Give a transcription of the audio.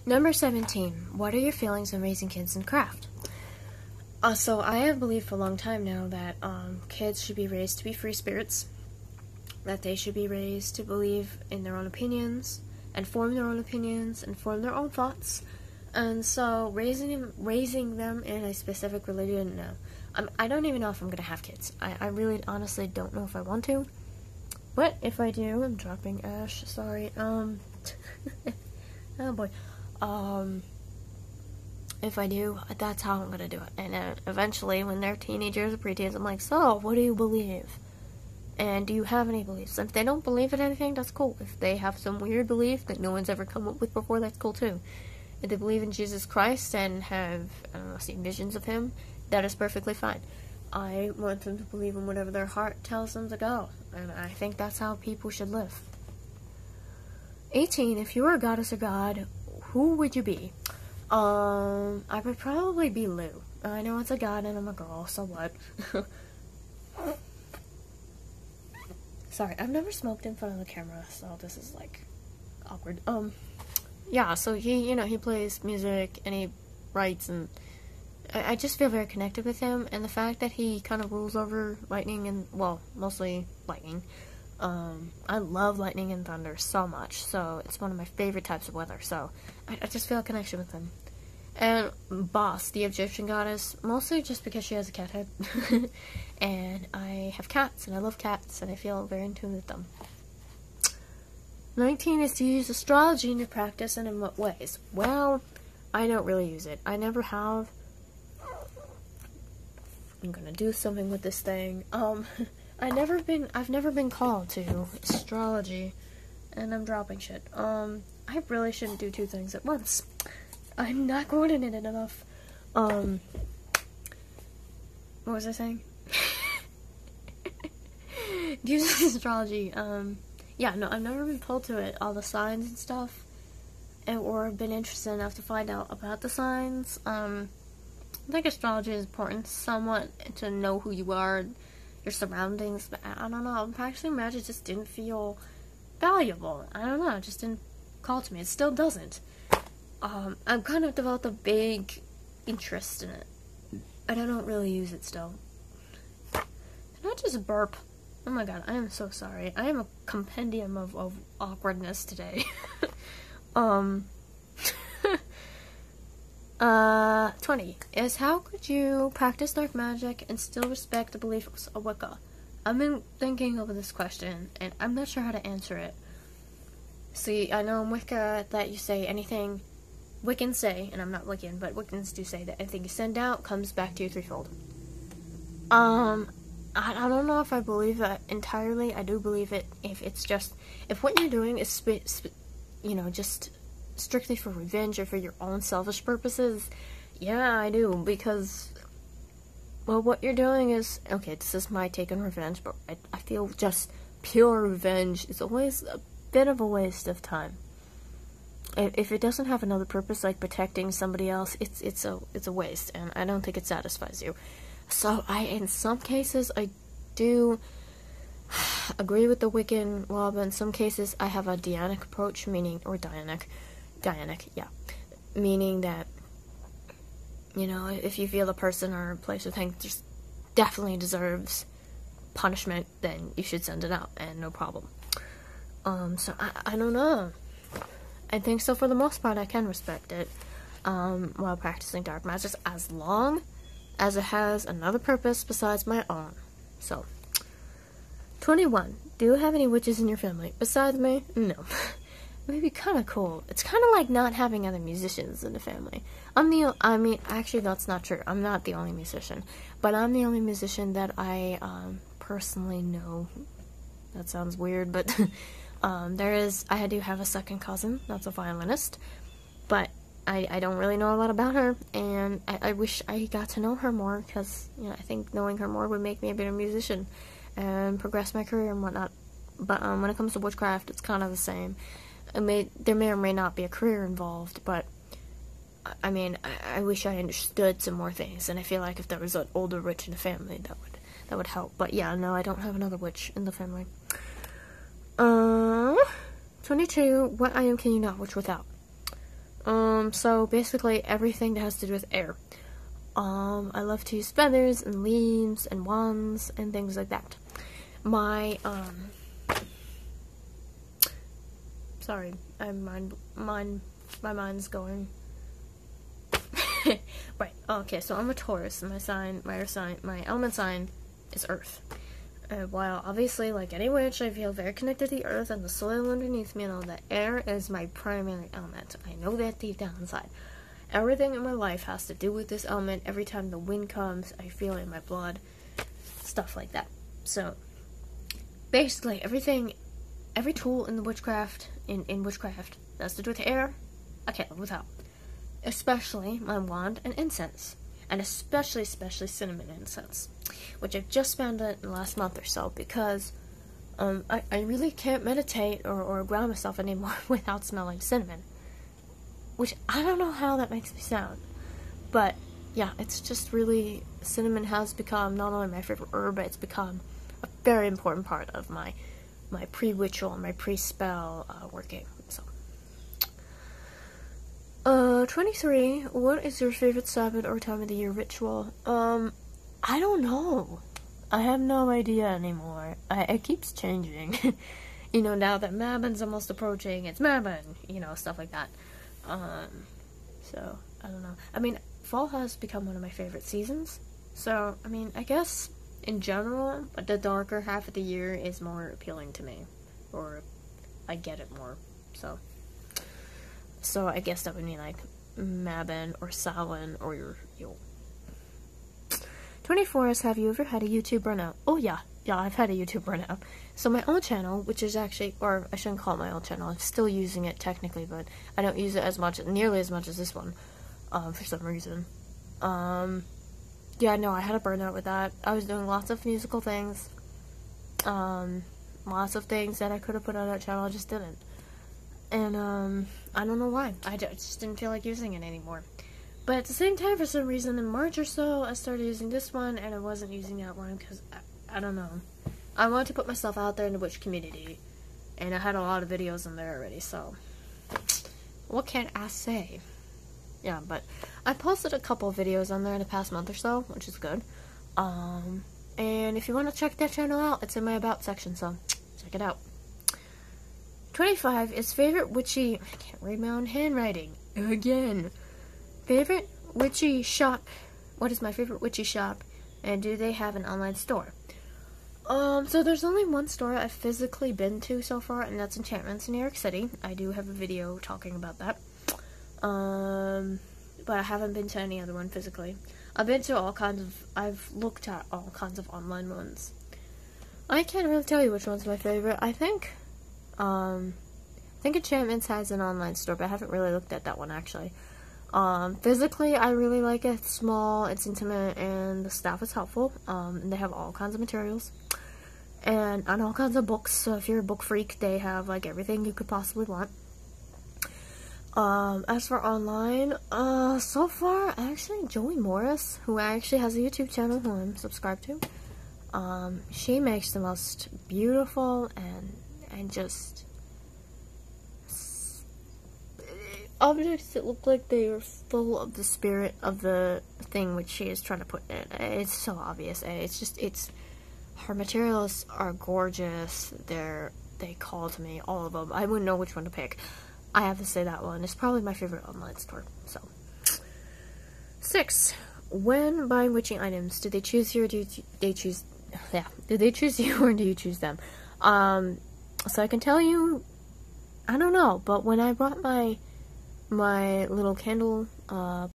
Number 17. What are your feelings on raising kids in craft? So I have believed for a long time now that kids should be raised to be free spirits, that they should be raised to believe in their own opinions, and form their own opinions, and form their own thoughts. And so raising them in a specific religion, no. I don't even know if I'm going to have kids. I really honestly don't know if I want to. But if I do, I'm dropping Ash, sorry. Oh boy. If I do, that's how I'm gonna do it. And eventually, when they're teenagers or preteens, I'm like, so, what do you believe? And do you have any beliefs? If they don't believe in anything, that's cool. If they have some weird belief that no one's ever come up with before, that's cool too. If they believe in Jesus Christ and have, I don't know, seen visions of him, that is perfectly fine. I want them to believe in whatever their heart tells them to go. And I think that's how people should live. 18. If you were a goddess or god, who would you be? I would probably be Lou. I know it's a god and I'm a girl, so what? Sorry, I've never smoked in front of the camera, so this is, like, awkward. Yeah, so he plays music and he writes, and I just feel very connected with him, and the fact that he kind of rules over lightning and, well, mostly lightning. I love lightning and thunder so much, so it's one of my favorite types of weather, so I just feel a connection with them. And Boss, the Egyptian goddess, mostly just because she has a cat head. And I have cats, and I love cats, and I feel very in tune with them. 19 is to use astrology in your practice, and in what ways? Well, I don't really use it. I never have. I'm gonna do something with this thing. I've never been called to astrology, and I'm dropping shit. I really shouldn't do two things at once. I'm not coordinated enough. What was I saying? Use astrology. Yeah, no, I've never been pulled to it. All the signs and stuff, or been interested enough to find out about the signs. I think astrology is important somewhat to know who you are, your surroundings, but I don't know, practicing magic just didn't feel valuable. I don't know, it just didn't call to me. It still doesn't. I've kind of developed a big interest in it, and I don't really use it still. Did I just burp? Oh my god, I am so sorry. I am a compendium of awkwardness today. 20 is how could you practice dark magic and still respect the beliefs of Wicca? I've been thinking over this question, and I'm not sure how to answer it. See, I know in Wicca that you say anything Wiccans say, and I'm not Wiccan, but Wiccans do say that anything you send out comes back to you threefold. I don't know if I believe that entirely. I do believe it if what you're doing is just strictly for revenge or for your own selfish purposes. Yeah, I do, because, well, what you're doing is, okay, this is my take on revenge, but I feel just pure revenge is always a bit of a waste of time. If it doesn't have another purpose, like protecting somebody else, it's a waste, and I don't think it satisfies you. So in some cases, I do agree with the Wiccan law, but in some cases, I have a Dianic approach, meaning that, if you feel the person or place or thing just definitely deserves punishment, then you should send it out, and no problem. So I don't know. I think so for the most part I can respect it, while practicing dark magic, as long as it has another purpose besides my own. So, 21. Do you have any witches in your family? Besides me? No. Maybe kind of cool. It's kind of like not having other musicians in the family. Actually that's not true. I'm not the only musician. But I'm the only musician that I, personally know. That sounds weird, but, I do have a second cousin that's a violinist. But I don't really know a lot about her, and I wish I got to know her more, because, I think knowing her more would make me a better musician, and progress my career and whatnot. But, when it comes to witchcraft, it's kind of the same. There may or may not be a career involved, but, I wish I understood some more things, and I feel like if there was an older witch in the family, that would help. But yeah, no, I don't have another witch in the family. 22, what item can you not witch without? So basically everything that has to do with air. I love to use feathers and leaves and wands and things like that. My, sorry, my mind's going. Right, okay, so I'm a Taurus, and my element sign is Earth. While obviously, like any witch, I feel very connected to the earth and the soil underneath me and all that. Air is my primary element. I know that deep down inside. Everything in my life has to do with this element. Every time the wind comes, I feel it in my blood. Stuff like that. So, basically, every tool in the witchcraft, in witchcraft, that's to do with air, I can't live without. Especially my wand and incense. And especially cinnamon incense, which I've just found out in the last month or so, because I really can't meditate or ground myself anymore without smelling cinnamon, which I don't know how that makes me sound, but yeah, it's just really, cinnamon has become not only my favorite herb, but it's become a very important part of my pre-ritual and my pre-spell working. So 23, what is your favorite Sabbath or time of the year ritual? I don't know. I have no idea anymore. It keeps changing. You know, now that Mabon's almost approaching, it's Mabon, you know, stuff like that. So, I don't know. I mean, fall has become one of my favorite seasons. So, I mean, I guess, in general, the darker half of the year is more appealing to me. Or, I get it more, so. So I guess that would mean like Mabon or Samhain or your Yule. 24 is, have you ever had a YouTube burnout? Oh yeah, I've had a YouTube burnout. So my old channel, which is actually, or I shouldn't call it my old channel, I'm still using it technically, but I don't use it nearly as much as this one, for some reason. Yeah, no, I had a burnout with that. I was doing lots of musical things, lots of things that I could have put on that channel, I just didn't. And, I don't know why. I just didn't feel like using it anymore. But at the same time, for some reason, in March or so, I started using this one, and I wasn't using that one, because, I don't know. I wanted to put myself out there in the witch community, and I had a lot of videos on there already, so. What can I say? Yeah, but I posted a couple of videos on there in the past month or so, which is good. And if you want to check that channel out, it's in my About section, so check it out. 25 is favorite witchy, I can't read my own handwriting, again. Favorite witchy shop, what is my favorite witchy shop, and do they have an online store? So there's only one store I've physically been to so far, and that's Enchantments in New York City. I do have a video talking about that. But I haven't been to any other one physically. I've looked at all kinds of online ones. I can't really tell you which one's my favorite. I think Enchantments has an online store, but I haven't really looked at that one, actually. Physically, I really like it. It's small, it's intimate, and the staff is helpful. And they have all kinds of materials. And all kinds of books, so if you're a book freak, they have, like, everything you could possibly want. As for online, so far, actually, Joey Morris, who actually has a YouTube channel who I'm subscribed to, she makes the most beautiful and just objects that look like they are full of the spirit of the thing which she is trying to put in. It's so obvious. Her materials are gorgeous. They call to me, all of them. I wouldn't know which one to pick. I have to say that one. It's probably my favorite online store. So 6. When buying witching items, do they choose you or do they choose you or do you choose them? So I can tell you, I don't know, but when I brought my little candle